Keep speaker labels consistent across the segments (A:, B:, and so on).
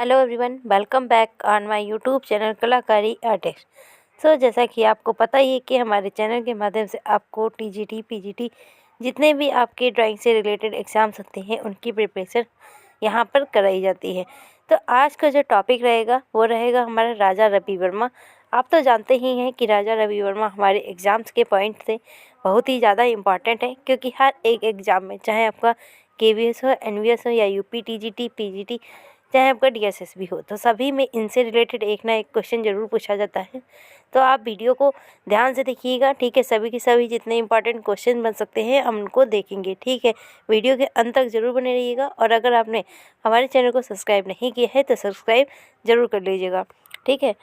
A: Hello everyone, welcome back on my YouTube channel कलाकारी artist. जैसा कि आपको पता ही है कि हमारे चैनल के माध्यम से आपको टीजीटी पीजीटी जितने भी आपके ड्राइंग से रिलेटेड एग्ज़ाम्स होते हैं उनकी प्रिपरेशन यहाँ पर कराई जाती है। तो आज का जो टॉपिक रहेगा वो रहेगा हमारा राजा रवि वर्मा। आप तो जानते ही हैं कि राजा रवि वर्मा हमारे एग्ज़ाम्स के पॉइंट से बहुत ही ज़्यादा इम्पॉर्टेंट है, क्योंकि हर एक एग्ज़ाम में, चाहे आपका केवीएस हो, एनवीएस हो या यूपी टीजीटी पीजीटी, चाहे आपका डीएसएस भी हो, तो सभी में इनसे रिलेटेड एक ना एक क्वेश्चन ज़रूर पूछा जाता है। तो आप वीडियो को ध्यान से देखिएगा, ठीक है। सभी के सभी जितने इंपॉर्टेंट क्वेश्चन बन सकते हैं हम उनको देखेंगे, ठीक है। वीडियो के अंत तक ज़रूर बने रहिएगा, और अगर आपने हमारे चैनल को सब्सक्राइब नहीं किया है तो सब्सक्राइब ज़रूर कर लीजिएगा, ठीक है।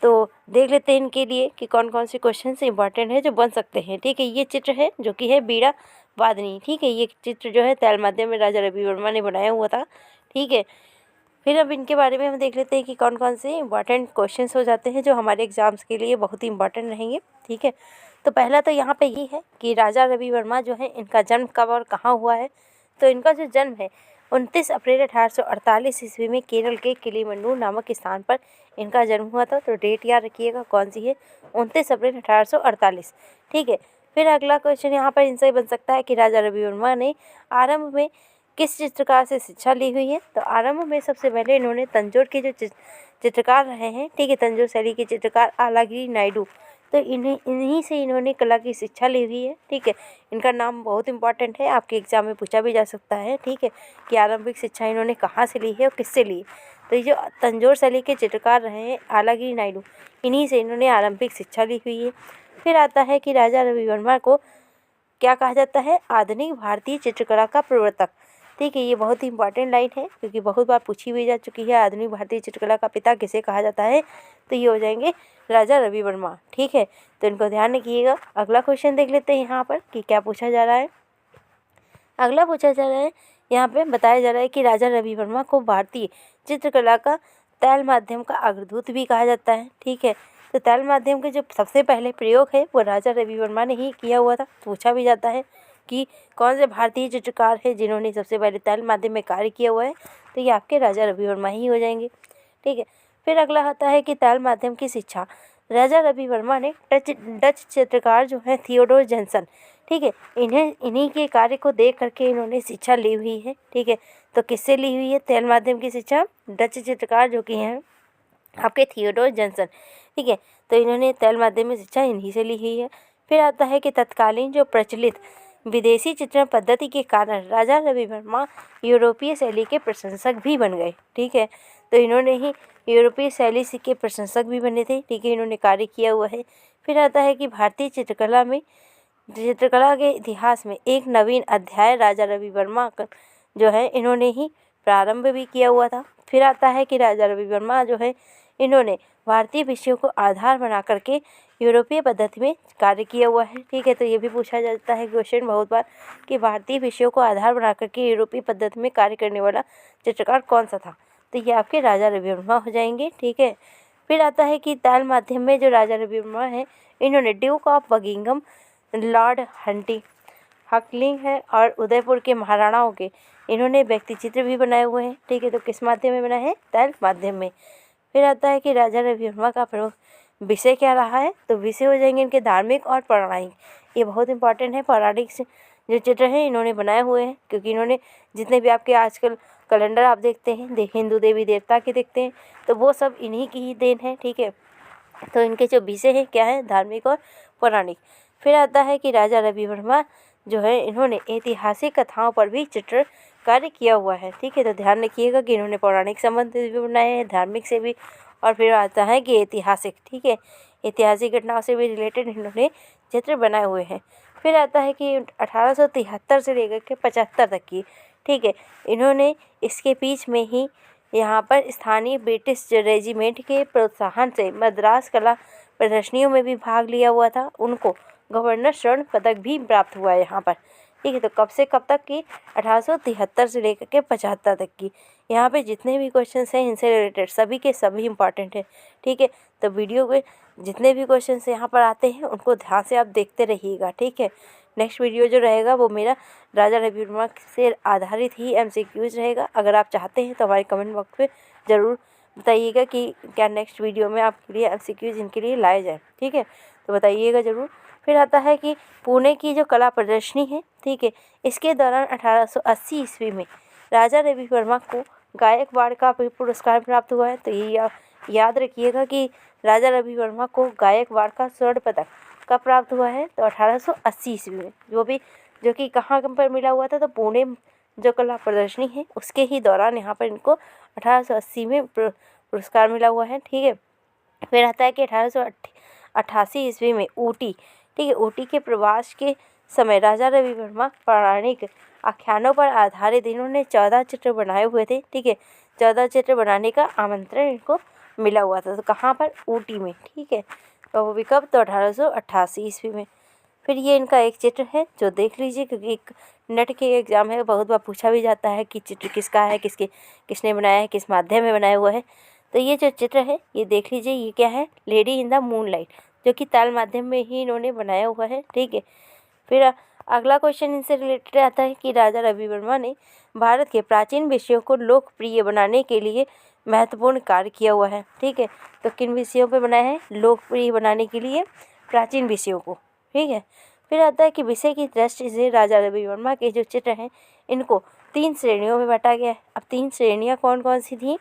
A: तो देख लेते हैं इनके लिए कि कौन कौन से क्वेश्चन से इंपॉर्टेंट है जो बन सकते हैं, ठीक है। ये चित्र है जो कि है बीड़ा वादनी, ठीक है। ये चित्र जो है तैल माध्यम में राजा रवि वर्मा ने बनाया हुआ था, ठीक है। फिर अब इनके बारे में हम देख लेते हैं कि कौन कौन से इंपॉर्टेंट क्वेश्चंस हो जाते हैं जो हमारे एग्जाम्स के लिए बहुत ही इंपॉर्टेंट रहेंगे, ठीक है। तो पहला तो यहाँ पे ये है कि राजा रवि वर्मा जो है इनका जन्म कब और कहाँ हुआ है। तो इनका जो जन्म है 29 अप्रैल 1848 ईस्वी में केरल के किलीमंडूर नामक स्थान पर इनका जन्म हुआ था। तो डेट याद रखिएगा कौन सी है, 29 अप्रैल 1848, ठीक है। फिर अगला क्वेश्चन यहाँ पर इनसे बन सकता है कि राजा रवि वर्मा ने आरंभ में किस चित्रकार से शिक्षा ली हुई है। तो आरंभ में सबसे पहले इन्होंने तंजौर के जो चित्रकार रहे हैं, ठीक है, तंजौर शैली के चित्रकार आलागिरी नायडू, तो इन्हीं से इन्होंने कला की शिक्षा ली हुई है, ठीक है। इनका नाम बहुत इंपॉर्टेंट है, आपके एग्जाम में पूछा भी जा सकता है, ठीक है, कि आरंभिक शिक्षा इन्होंने कहाँ से ली है और किससे ली है। तो ये जो तंजौर शैली के चित्रकार रहे हैं आलागिरी नायडू, इन्हीं से इन्होंने आरंभिक शिक्षा ली हुई है। फिर आता है कि राजा रवि वर्मा को क्या कहा जाता है, आधुनिक भारतीय चित्रकला का प्रवर्तक, ठीक है। ये बहुत ही इंपॉर्टेंट लाइन है क्योंकि बहुत बार पूछी भी जा चुकी है, आधुनिक भारतीय चित्रकला का पिता किसे कहा जाता है। तो ये हो जाएंगे राजा रवि वर्मा, ठीक है। तो इनको ध्यान रखिएगा। अगला क्वेश्चन देख लेते हैं यहाँ पर कि क्या पूछा जा रहा है। अगला पूछा जा रहा है, यहाँ पे बताया जा रहा है कि राजा रवि वर्मा को भारतीय चित्रकला का तैल माध्यम का अग्रदूत भी कहा जाता है, ठीक है। तो तैल माध्यम के जो सबसे पहले प्रयोग है वो राजा रवि वर्मा ने ही किया हुआ था। पूछा भी जाता है कि कौन से भारतीय चित्रकार है जिन्होंने सबसे पहले तैल माध्यम में कार्य किया हुआ है। तो ये आपके राजा रवि वर्मा ही हो जाएंगे, ठीक है। फिर अगला आता है कि तैल माध्यम की शिक्षा राजा रवि वर्मा ने डच चित्रकार जो है थियोडोर जेंसन, ठीक है, इन्हीं के कार्य को देख करके इन्होंने शिक्षा ली हुई है, ठीक है। तो किससे ली हुई है तैल माध्यम की शिक्षा, डच चित्रकार जो कि हैं आपके थियोडोर जेंसन, ठीक है। तो इन्होंने तैल माध्यम में शिक्षा इन्हीं से ली हुई है। फिर आता है कि तत्कालीन जो प्रचलित विदेशी चित्रण पद्धति के कारण राजा रवि वर्मा यूरोपीय शैली के प्रशंसक भी बन गए, ठीक है। तो इन्होंने ही यूरोपीय शैली के प्रशंसक भी बने थे, ठीक है, इन्होंने कार्य किया हुआ है। फिर आता है कि भारतीय चित्रकला के इतिहास में एक नवीन अध्याय राजा रवि वर्मा जो है इन्होंने ही प्रारंभ भी किया हुआ था। फिर आता है कि राजा रवि वर्मा जो है इन्होंने भारतीय विषयों को आधार बना करके यूरोपीय पद्धति में कार्य किया हुआ है, ठीक है। तो ये भी पूछा जाता है क्वेश्चन बहुत बार कि भारतीय विषयों को आधार बना करके यूरोपीय पद्धति में कार्य करने वाला चित्रकार कौन सा था। तो ये आपके राजा रवि वर्मा हो जाएंगे, ठीक है। फिर आता है कि तैल माध्यम में जो राजा रवि वर्मा है इन्होंने ड्यूक ऑफ बकिंघम, लॉर्ड हकलिंग है और उदयपुर के महाराणाओं के इन्होंने व्यक्ति चित्र भी बनाए हुए हैं, ठीक है। तो किस माध्यम में बनाए हैं, तैल माध्यम में। फिर आता है कि राजा रवि वर्मा का प्रमुख विषय क्या रहा है। तो विषय हो जाएंगे इनके धार्मिक और पौराणिक, ये बहुत इंपॉर्टेंट है। पौराणिक से जो चित्र हैं इन्होंने बनाए हुए हैं, क्योंकि इन्होंने जितने भी आपके आजकल कैलेंडर आप देखते हैं हिंदू देवी देवता के देखते हैं, तो वो सब इन्हीं की ही देन है, ठीक है। तो इनके जो विषय हैं क्या है, धार्मिक और पौराणिक। फिर आता है कि राजा रवि वर्मा जो है इन्होंने ऐतिहासिक कथाओं पर भी चित्र कार्य किया हुआ है, ठीक है। तो ध्यान रखिएगा कि इन्होंने पौराणिक संबंध भी बनाए हैं, धार्मिक से भी, और फिर आता है कि ऐतिहासिक, ठीक है, ऐतिहासिक घटनाओं से भी रिलेटेड इन्होंने चित्र बनाए हुए हैं। फिर आता है कि 1873 से लेकर के 75 तक की, ठीक है, इन्होंने इसके बीच में ही यहाँ पर स्थानीय ब्रिटिश रेजिमेंट के प्रोत्साहन से मद्रास कला प्रदर्शनियों में भी भाग लिया हुआ था। उनको गवर्नर स्वर्ण पदक भी प्राप्त हुआ है यहाँ पर, ठीक है। तो कब से कब तक की, 1873 से लेकर के 75 तक की। यहाँ पे जितने भी क्वेश्चंस हैं इनसे रिलेटेड सभी के सभी इंपॉर्टेंट है, ठीक है। तो वीडियो में जितने भी क्वेश्चंस यहाँ पर आते हैं उनको ध्यान से आप देखते रहिएगा, ठीक है। नेक्स्ट वीडियो जो रहेगा वो मेरा राजा रवि वर्मा से आधारित ही एमसीक्यूज रहेगा। अगर आप चाहते हैं तो हमारे कमेंट बॉक्स में ज़रूर बताइएगा कि क्या नेक्स्ट वीडियो में आपके लिए MCQs इनके लिए लाए जाए, ठीक है, तो बताइएगा ज़रूर। फिर आता है कि पुणे की जो कला प्रदर्शनी है, ठीक है, इसके दौरान 1880 ईस्वी में राजा रवि वर्मा को गायकवाड़ का पुरस्कार प्राप्त हुआ है। तो ये याद रखिएगा कि राजा रवि वर्मा को गायकवाड़ का स्वर्ण पदक कब प्राप्त हुआ है, तो 1880 ईस्वी में, जो कि कहाँ पर मिला हुआ था, तो पुणे जो कला प्रदर्शनी है उसके ही दौरान यहाँ पर इनको 1880 में पुरस्कार मिला हुआ है, ठीक है। फिर आता है कि 1888 ईस्वी में ऊटी, ठीक है, ऊटी के प्रवास के समय राजा रवि वर्मा पौराणिक आख्यानों पर आधारित इन्होंने 14 चित्र बनाए हुए थे, ठीक है, 14 चित्र बनाने का आमंत्रण इनको मिला हुआ था, तो कहाँ पर, ऊटी में, ठीक है, तो वो भी कब, तो 1888 ईस्वी में। फिर ये इनका एक चित्र है जो देख लीजिए, क्योंकि एक नेट के एग्ज़ाम है, बहुत बार पूछा भी जाता है कि चित्र किसका है, किसने बनाया है, किस माध्यम में बनाया हुआ है। तो ये जो चित्र है ये देख लीजिए, ये क्या है, लेडी इन द मूनलाइट, जो कि ताल माध्यम में ही इन्होंने बनाया हुआ है, ठीक है। फिर अगला क्वेश्चन इनसे रिलेटेड आता है कि राजा रवि वर्मा ने भारत के प्राचीन विषयों को लोकप्रिय बनाने के लिए महत्वपूर्ण कार्य किया हुआ है, ठीक है, तो किन विषयों पे बनाया है, लोकप्रिय बनाने के लिए प्राचीन विषयों को, ठीक है। फिर आता है कि विषय की दृष्टि से राजा रवि वर्मा के जो चित्र हैं इनको 3 श्रेणियों में बांटा गया है। अब 3 श्रेणियाँ कौन कौन सी थी,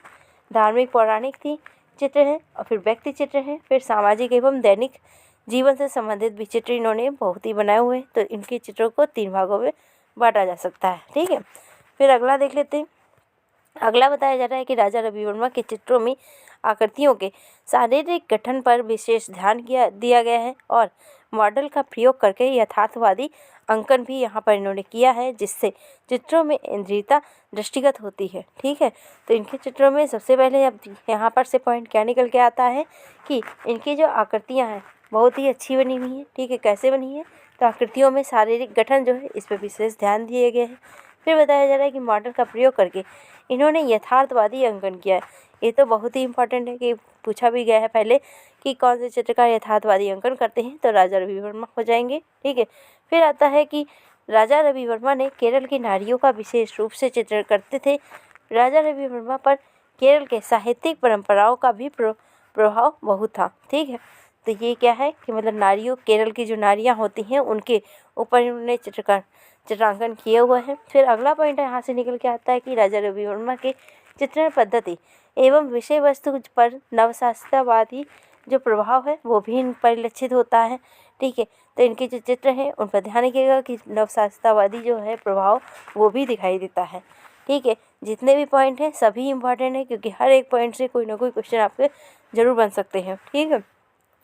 A: धार्मिक पौराणिक थी चित्र हैं, और फिर व्यक्ति चित्र हैं, फिर सामाजिक एवं दैनिक जीवन से संबंधित भी चित्र इन्होंने बहुत ही बनाए हुए हैं। तो इनके चित्रों को 3 भागों में बांटा जा सकता है, ठीक है। फिर अगला देख लेते हैं। अगला बताया जा रहा है कि राजा रवि वर्मा के चित्रों में आकृतियों के शारीरिक गठन पर विशेष ध्यान दिया गया है और मॉडल का प्रयोग करके यथार्थवादी अंकन भी यहाँ पर इन्होंने किया है, जिससे चित्रों में इंद्रियता दृष्टिगत होती है, ठीक है। तो इनके चित्रों में सबसे पहले अब यहाँ पर से पॉइंट क्या निकल के आता है कि इनकी जो आकृतियाँ हैं बहुत ही अच्छी बनी हुई हैं, ठीक है। कैसे बनी है, तो आकृतियों में शारीरिक गठन जो है इस पर विशेष ध्यान दिए गए हैं। फिर बताया जा रहा है कि मॉडल का प्रयोग करके इन्होंने यथार्थवादी अंकन किया है। ये तो बहुत ही इंपॉर्टेंट है कि पूछा भी गया है पहले कि कौन से चित्रकार यथार्थवादी अंकन करते हैं, तो राजा रवि वर्मा हो जाएंगे, ठीक है। फिर आता है कि राजा रवि वर्मा ने केरल की नारियों का विशेष रूप से चित्रण करते थे। राजा रवि वर्मा पर केरल के साहित्यिक परंपराओं का भी प्रभाव बहुत था, ठीक है। तो ये क्या है कि मतलब नारियों, केरल की जो नारियाँ होती हैं उनके ऊपर इन्होंने चित्रांकन किया हुआ है। फिर अगला पॉइंट यहाँ से निकल के आता है कि राजा रवि वर्मा के चित्रण पद्धति एवं विषय वस्तु पर नवशास्त्रवादी जो प्रभाव है वो भी इन परिलक्षित होता है, ठीक है। तो इनके जो चित्र हैं उन पर ध्यान रखिएगा कि नवशास्त्रवादी जो है प्रभाव वो भी दिखाई देता है, ठीक है। जितने भी पॉइंट हैं सभी इंपॉर्टेंट है, क्योंकि हर एक पॉइंट से कोई ना कोई क्वेश्चन आपके ज़रूर बन सकते हैं, ठीक है।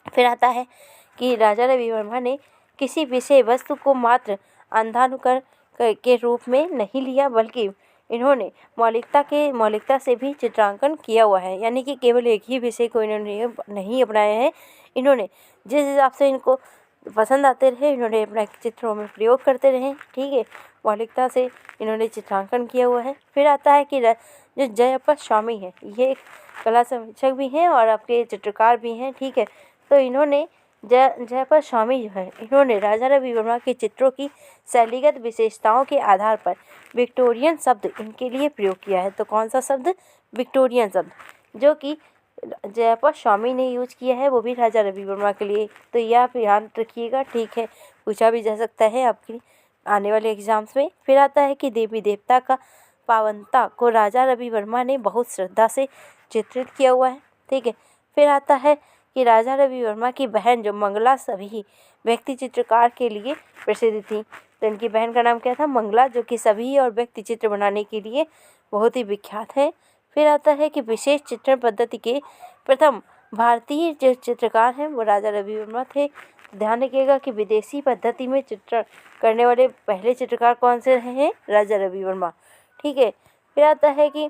A: फिर आता है कि राजा रवि वर्मा ने किसी विषय वस्तु को मात्र अंधानुकर के रूप में नहीं लिया, बल्कि इन्होंने मौलिकता से भी चित्रांकन किया हुआ है। यानी कि केवल एक ही विषय को इन्होंने नहीं अपनाया है, इन्होंने जिस हिसाब से इनको पसंद आते रहे इन्होंने अपने चित्रों में प्रयोग करते रहे, ठीक है। मौलिकता से इन्होंने चित्रांकन किया हुआ है। फिर आता है कि जो जयप्पा स्वामी है ये एक कला समीक्षक भी हैं और आपके चित्रकार भी हैं, ठीक है। तो इन्होंने जयप्पा स्वामी जो है इन्होंने राजा रवि वर्मा के चित्रों की शैलीगत विशेषताओं के आधार पर विक्टोरियन शब्द इनके लिए प्रयोग किया है। तो कौन सा शब्द, विक्टोरियन शब्द, जो कि जयप्पा स्वामी ने यूज किया है, वो भी राजा रवि वर्मा के लिए। तो यह आप ध्यान रखिएगा, ठीक है, पूछा भी जा सकता है आपकी आने वाले एग्जाम्स में। फिर आता है कि देवी देवता का पावनता को राजा रवि वर्मा ने बहुत श्रद्धा से चित्रित किया हुआ है, ठीक है। फिर आता है कि राजा रवि वर्मा की बहन जो मंगला सभी व्यक्ति चित्रकार के लिए प्रसिद्ध थी। तो इनकी बहन का नाम क्या था, मंगला, जो कि सभी और व्यक्ति चित्र बनाने के लिए बहुत ही विख्यात है। फिर आता है कि विशेष चित्रण पद्धति के प्रथम भारतीय जो चित्रकार हैं वो राजा रवि वर्मा थे। ध्यान रखिएगा कि विदेशी पद्धति में चित्रण करने वाले पहले चित्रकार कौन से रहे हैं, राजा रवि वर्मा, ठीक है। फिर आता है कि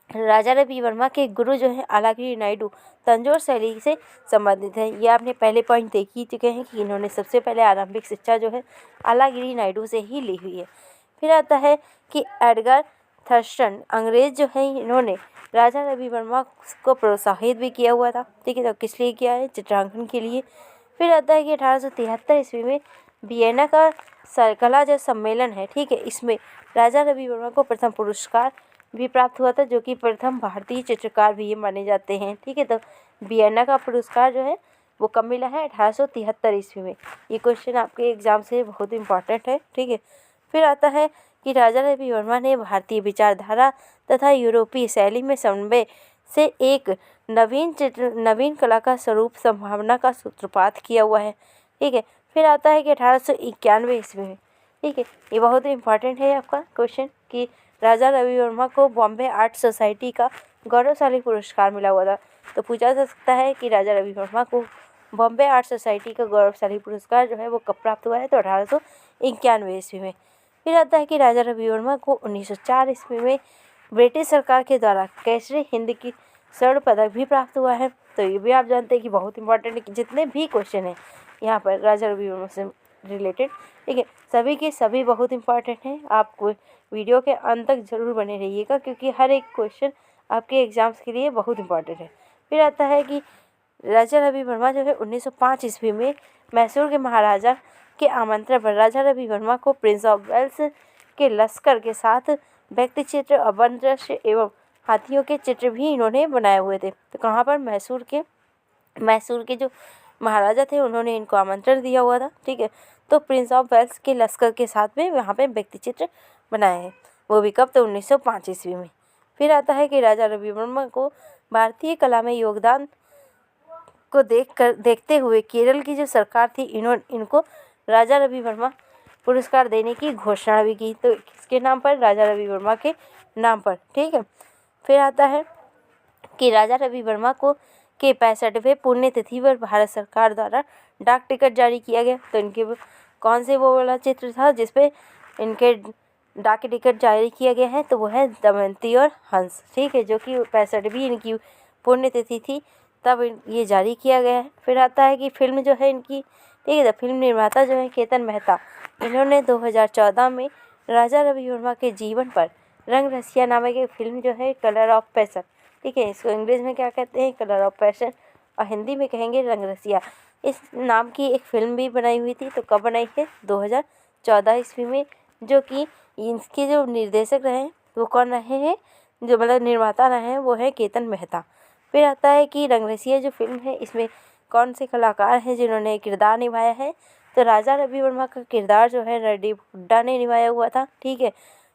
A: राजा रवि वर्मा के गुरु जो है आलागिरी नायडू तंजौर शैली से संबंधित है। ये आपने पहले पॉइंट देख ही चुके हैं कि इन्होंने सबसे पहले आरंभिक शिक्षा जो है आलागिरी नायडू से ही ली हुई है। फिर आता है कि एडगर थर्स्टन अंग्रेज जो है इन्होंने राजा रवि वर्मा को प्रोत्साहित भी किया हुआ था, ठीक है। तो किस लिए किया है, चित्रांकन के लिए। फिर आता है कि 1873 ईस्वी में वियना का कला जो सम्मेलन है, ठीक है, इसमें राजा रवि वर्मा को प्रथम पुरस्कार भी प्राप्त हुआ था, जो कि प्रथम भारतीय चित्रकार भी ये माने जाते हैं। ठीक है, तो वियना का पुरस्कार जो है वो कब मिला है? 1873 ईस्वी में। ये क्वेश्चन आपके एग्जाम से बहुत इंपॉर्टेंट है। ठीक है, फिर आता है कि राजा रवि वर्मा ने भारतीय विचारधारा तथा यूरोपीय शैली में समन्वय से एक नवीन कला का स्वरूप संभावना का सूत्रपात किया हुआ है। ठीक है, फिर आता है कि 1891 ईस्वी में। ठीक है, ये बहुत इंपॉर्टेंट है आपका क्वेश्चन कि राजा रवि वर्मा को बॉम्बे आर्ट सोसाइटी का गौरवशाली पुरस्कार मिला हुआ था। तो पूछा जा सकता है कि राजा रवि वर्मा को बॉम्बे आर्ट सोसाइटी का गौरवशाली पुरस्कार जो है वो कब प्राप्त हुआ है? तो 1891 ईस्वी में। फिर आता है कि राजा रवि वर्मा को 1904 ईस्वी में ब्रिटिश सरकार के द्वारा केसरी हिंद की स्वर्ण पदक भी प्राप्त हुआ है। तो ये भी आप जानते हैं कि बहुत इंपॉर्टेंट है कि जितने भी क्वेश्चन हैं यहाँ पर राजा रवि वर्मा से रिलेटेड, ठीक है, सभी के सभी बहुत इंपॉर्टेंट हैं। आपको वीडियो के अंत तक जरूर बने रहिएगा, क्योंकि हर एक क्वेश्चन आपके एग्जाम्स के लिए बहुत इंपॉर्टेंट है। फिर आता है कि राजा रवि वर्मा जो है 1905 ईस्वी में मैसूर के महाराजा के आमंत्रण पर राजा रवि वर्मा को प्रिंस ऑफ वेल्स के लश्कर के साथ व्यक्ति चित्र और वन दृश्य एवं हाथियों के चित्र भी इन्होंने बनाए हुए थे। तो कहाँ पर? मैसूर के जो महाराजा थे उन्होंने इनको आमंत्रण दिया हुआ था। ठीक है, तो प्रिंस ऑफ वेल्स के लश्कर के साथ में वहाँ पे व्यक्ति चित्र बनाए हैं, वो भी कब? तो 1905 ईस्वी में। फिर आता है कि राजा रवि वर्मा को भारतीय कला में योगदान को देखते हुए केरल की जो सरकार थी इनको राजा रवि वर्मा पुरस्कार देने की घोषणा भी की। तो किसके नाम पर? राजा रवि वर्मा के नाम पर। ठीक है, फिर आता है कि राजा रवि वर्मा को के 65वें पुण्यतिथि पर भारत सरकार द्वारा डाक टिकट जारी किया गया। तो इनके कौन से वो वाला चित्र था जिसपे इनके डाक टिकट जारी किया गया है? तो वो है दमयंती और हंस। ठीक है, जो कि 65वीं इनकी पुण्यतिथि थी तब ये जारी किया गया है। फिर आता है कि फिल्म जो है इनकी, ठीक है, तो फिल्म निर्माता जो है केतन मेहता, इन्होंने 2014 में राजा रवि वर्मा के जीवन पर रंग रसिया नामक एक फिल्म जो है कलर ऑफ पैशन, ठीक है, इसको इंग्लिश में क्या कहते हैं? कलर ऑफ पैशन, और हिंदी में कहेंगे रंग रसिया, इस नाम की एक फिल्म भी बनाई हुई थी। तो कब बनाई है? 2014 ईस्वी में। जो कि इसके जो निर्देशक रहे वो कौन रहे हैं? जो मतलब निर्माता रहे हैं वो है केतन मेहता। फिर आता है कि रंग रसिया जो फिल्म है इसमें कौन से कलाकार हैं जिन्होंने किरदार निभाया है? तो राजा रवि वर्मा का किरदार जो है रणदीप हुड्डा ने निभाया हुआ था। ठीक है,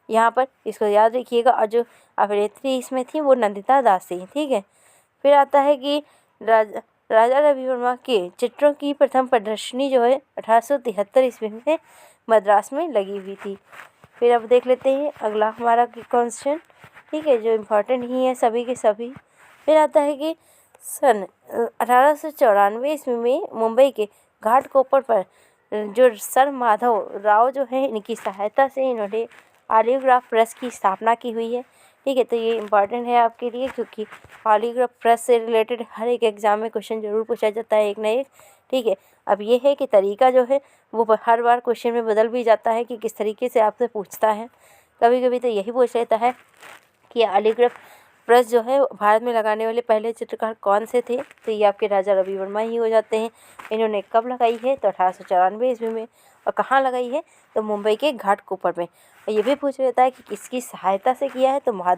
A: यहाँ पर इसको याद रखिएगा। और जो अभिनेत्री इसमें थी वो नंदिता दास थी। ठीक है, फिर आता है कि राजा रवि वर्मा के चित्रों की प्रथम प्रदर्शनी जो है 1873 ईस्वी में मद्रास में लगी हुई थी। फिर अब देख लेते हैं अगला हमारा क्वेश्चन, ठीक है, जो इम्पोर्टेंट ही है सभी के सभी। फिर आता है कि सन 1894 ईस्वी में मुंबई के घाटकोपर पर जो सर माधव राव जो है इनकी सहायता से इन्होंने ऑलियोग्राफ प्रेस की स्थापना की हुई है। ठीक है, तो ये इम्पॉर्टेंट है आपके लिए, क्योंकि ऑलियोग्राफ प्रेस से रिलेटेड हर एक एग्जाम में क्वेश्चन जरूर पूछा जाता है एक ना एक। ठीक है, अब ये है कि तरीका जो है वो हर बार क्वेश्चन में बदल भी जाता है कि किस तरीके से आपसे पूछता है। कभी कभी तो यही पूछ लेता है कि ऑलियोग्राफ प्रेस जो है भारत में लगाने वाले पहले चित्रकार कौन से थे? तो ये आपके राजा रवि वर्मा ही हो जाते हैं। इन्होंने कब लगाई है? तो 1894 ईस्वी में। और कहाँ लगाई है? तो मुंबई के घाटकोपर में। और ये भी पूछ लेता है कि किसकी सहायता से किया है? तो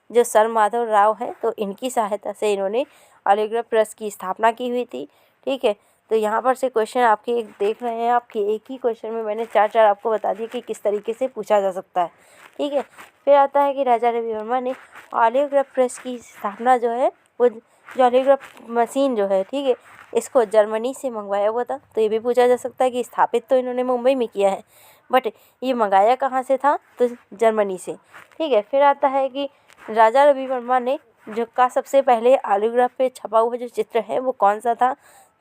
A: जो सर माधव राव हैं तो इनकी सहायता से इन्होंने ऑलियोग्राफ प्रेस की स्थापना की हुई थी। ठीक है, तो यहाँ पर से क्वेश्चन आपके एक देख रहे हैं, आपके एक ही क्वेश्चन में मैंने चार आपको बता दिया कि किस तरीके से पूछा जा सकता है। ठीक है, फिर आता है कि राजा रवि वर्मा ने ऑलियोग्राफ प्रेस की स्थापना जो है वो जो ऑलियोग्राफ मशीन जो है, ठीक है, इसको जर्मनी से मंगवाया हुआ था। तो ये भी पूछा जा सकता है कि स्थापित तो इन्होंने मुंबई में किया है, बट ये मंगाया कहाँ से था? तो जर्मनी से। ठीक है, फिर आता है कि राजा रवि वर्मा ने जो का सबसे पहले ऑलियोग्राफ पे छपा हुआ जो चित्र है वो कौन सा था?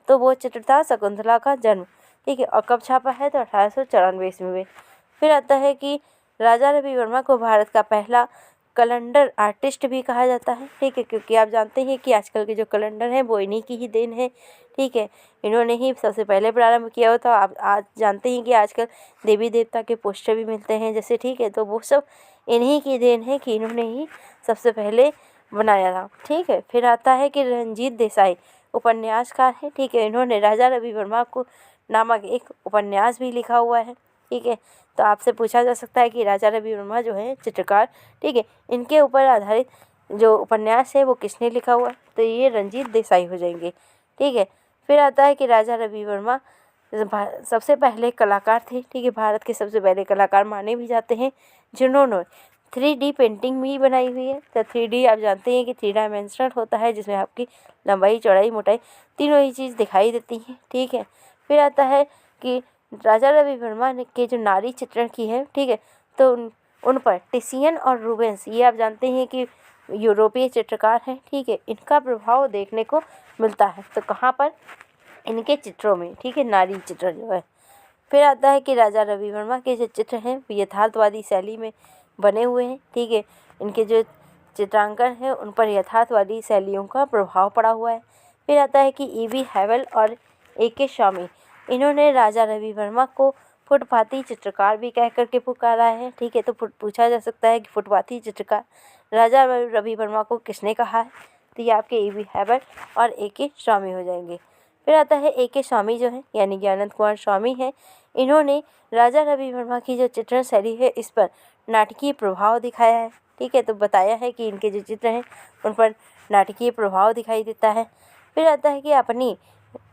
A: तो वो चित्र था शकुंतला का जन्म। ठीक है, और कब छापा है? तो 1894 ईस्वी में। फिर आता है कि राजा रवि वर्मा को भारत का पहला कैलेंडर आर्टिस्ट भी कहा जाता है। ठीक है, क्योंकि आप जानते हैं कि आजकल के जो कैलेंडर हैं वो इन्हीं की ही देन है। ठीक है, इन्होंने ही सबसे पहले प्रारंभ किया हुआ था। आप आज जानते हैं कि आजकल देवी देवता के पोस्टर भी मिलते हैं जैसे, ठीक है, तो वो सब इन्हीं की देन है कि इन्होंने ही सबसे पहले बनाया था। ठीक है, फिर आता है कि रंजीत देसाई उपन्यासकार है। ठीक है, इन्होंने राजा रवि वर्मा को नामक एक उपन्यास भी लिखा हुआ है। ठीक है, तो आपसे पूछा जा सकता है कि राजा रवि वर्मा जो है चित्रकार, ठीक है, इनके ऊपर आधारित जो उपन्यास है वो किसने लिखा हुआ है, तो ये रंजीत देसाई हो जाएंगे, ठीक है। फिर आता है कि राजा रवि वर्मा सबसे पहले कलाकार थे, ठीक है, भारत के सबसे पहले कलाकार माने भी जाते हैं जिन्होंने 3D पेंटिंग भी बनाई हुई है। तो 3D आप जानते हैं कि 3 डायमेंशनल होता है, जिसमें आपकी लंबाई, चौड़ाई, मोटाई तीनों ही चीज़ दिखाई देती हैं, ठीक है। फिर आता है कि राजा रवि वर्मा ने के जो नारी चित्रण की है, ठीक है, तो उन पर टिसियन और रूबेंस, ये आप जानते हैं कि यूरोपीय चित्रकार हैं, ठीक है, इनका प्रभाव देखने को मिलता है। तो कहाँ पर? इनके चित्रों में, ठीक है, नारी चित्र जो है। फिर आता है कि राजा रवि वर्मा के जो चित्र हैं वो यथार्थवादी शैली में बने हुए हैं, ठीक है। इनके जो चित्रांकन है उन पर यथार्थवादी शैलियों का प्रभाव पड़ा हुआ है। फिर आता है कि E.V. हैवल और A.K. स्वामी, इन्होंने राजा रवि वर्मा को फुटपाथी चित्रकार भी कह करके पुकारा है, ठीक है। तो पूछा जा सकता है कि फुटपाथी चित्रकार राजा रवि वर्मा को किसने कहा है, तो ये आपके E.V. हैवल और A.K. स्वामी हो जाएंगे। फिर आता है A.K. स्वामी जो है यानी कि अनंत कुमार स्वामी हैं, इन्होंने राजा रवि वर्मा की जो चित्रण शैली है इस पर नाटकीय प्रभाव दिखाया है, ठीक है। तो बताया है कि इनके जो चित्र हैं उन पर नाटकीय प्रभाव दिखाई देता है। फिर आता है कि अपनी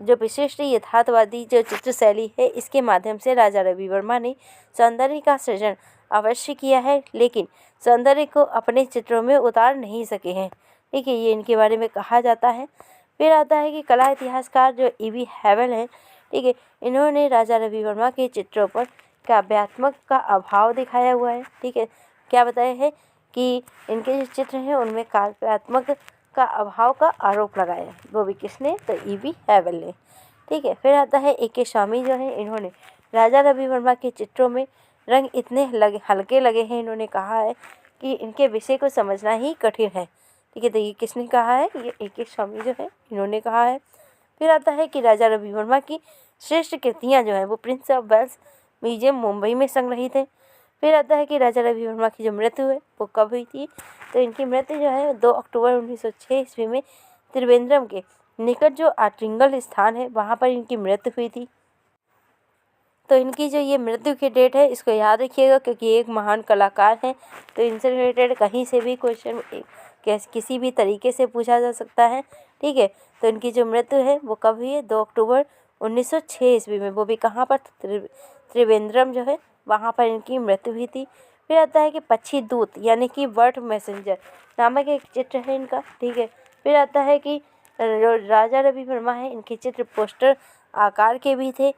A: जो विशिष्ट यथार्थवादी जो चित्र शैली है इसके माध्यम से राजा रवि वर्मा ने सौंदर्य का सृजन अवश्य किया है, लेकिन सौंदर्य को अपने चित्रों में उतार नहीं सके हैं, ठीक है, ये इनके बारे में कहा जाता है। फिर आता है कि कला इतिहासकार जो E.V. हैवल हैं, ठीक है, इन्होंने राजा रवि वर्मा के चित्रों पर काव्यात्मक का अभाव दिखाया हुआ है, ठीक है। क्या बताया है कि इनके जो चित्र हैं उनमें काव्यात्मक का अभाव का आरोप लगाया है, वो भी किसने? तो E.V. हैवल ने, ठीक है। फिर आता है A.K. स्वामी जो है, इन्होंने राजा रवि वर्मा के चित्रों में रंग इतने हल्के लगे हैं, इन्होंने कहा है कि इनके विषय को समझना ही कठिन है, ठीक है। तो ये किसने कहा है? ये A.K. स्वामी जो है इन्होंने कहा है। फिर आता है कि राजा रवि वर्मा की श्रेष्ठ कृतियाँ जो हैं वो Prince of Wales museum Mumbai में संग्रहित है। फिर आता है कि राजा रवि वर्मा की जो मृत्यु है वो कब हुई थी, तो इनकी मृत्यु जो है 2 अक्टूबर 1906 ईस्वी में त्रिवेंद्रम के निकट जो आट्रिंगल स्थान है वहाँ पर इनकी मृत्यु हुई थी। तो इनकी जो ये मृत्यु की डेट है इसको याद रखिएगा, क्योंकि एक महान कलाकार हैं, तो इनसे रिलेटेड कहीं से भी क्वेश्चन किसी भी तरीके से पूछा जा सकता है, ठीक है। तो इनकी जो मृत्यु है वो कब हुई है? 2 अक्टूबर 1906 ईस्वी में, वो भी कहाँ पर? त्रिवेंद्रम जो है वहाँ पर इनकी मृत्यु हुई थी। फिर आता है कि पक्षी दूत यानी कि बर्ड मैसेंजर नामक एक चित्र है इनका, ठीक है। फिर आता है कि जो राजा रवि वर्मा है इनके चित्र पोस्टर आकार के भी थे।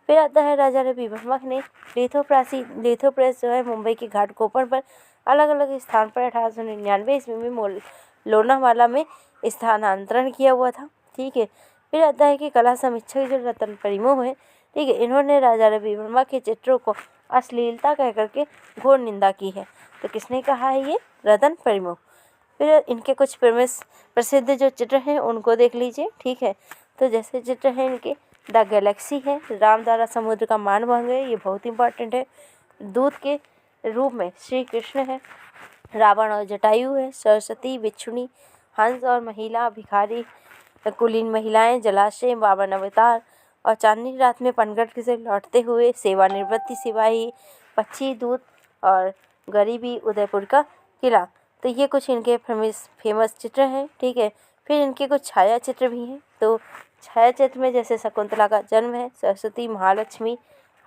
A: फिर आता है राजा रवि वर्मा ने लिथोप्रेस जो है मुंबई के घाटकोपर पर अलग अलग स्थान पर 1899 ईस्वी में लोनावाला में स्थानांतरण किया हुआ था, ठीक है। फिर आता है कि कला समीक्षक जो रतन परिमो है, ठीक है, इन्होंने राजा रवि वर्मा के चित्रों को अश्लीलता कह करके घोर निंदा की है। तो किसने कहा है? ये रतन परिमो। फिर इनके कुछ प्रसिद्ध जो चित्र हैं उनको देख लीजिए, ठीक है। तो जैसे चित्र हैं इनके द गैलेक्सी है, राम द्वारा समुद्र का मान भंग है, ये बहुत इंपॉर्टेंट है। दूत के रूप में श्री कृष्ण है, रावण और जटायु है, सरस्वती, बिच्छुनी, हंस और महिला, भिखारी, कुलीन महिलाएं, जलाशय, वामन अवतार और चांदनी रात में पनघट से लौटते हुए, सेवानिवृत्ति सिपाही, पक्षी दूत और गरीबी, उदयपुर का किला। तो ये कुछ इनके फेमस चित्र हैं, ठीक है। फिर इनके कुछ छाया चित्र भी हैं। तो छाया चित्र में जैसे शकुंतला का जन्म है, सरस्वती, महालक्ष्मी,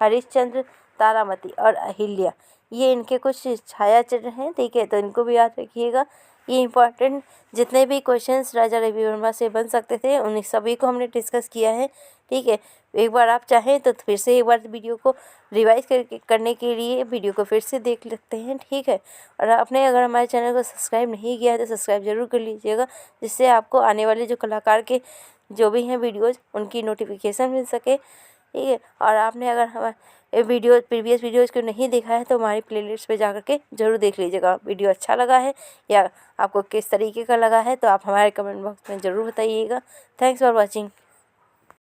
A: हरिश्चंद्र, तारामती और अहिल्या, ये इनके कुछ छाया चित्र हैं, ठीक है। तो इनको भी याद रखिएगा। ये इंपॉर्टेंट जितने भी क्वेश्चंस राजा रवि वर्मा से बन सकते थे उन सभी को हमने डिस्कस किया है, ठीक है। एक बार आप चाहें तो फिर से एक बार वीडियो को रिवाइज करने के लिए वीडियो को फिर से देख सकते हैं, ठीक है। और आपने अगर हमारे चैनल को सब्सक्राइब नहीं किया है तो सब्सक्राइब जरूर कर लीजिएगा, जिससे आपको आने वाले जो कलाकार के जो भी हैं वीडियोज़ उनकी नोटिफिकेशन मिल सके, ठीक है। और आपने अगर हमारे प्रीवियस वीडियोज़ को नहीं देखा है तो हमारी प्लेलिस्ट पे जा कर के ज़रूर देख लीजिएगा। वीडियो अच्छा लगा है या आपको किस तरीके का लगा है तो आप हमारे कमेंट बॉक्स में ज़रूर बताइएगा। Thanks for watching.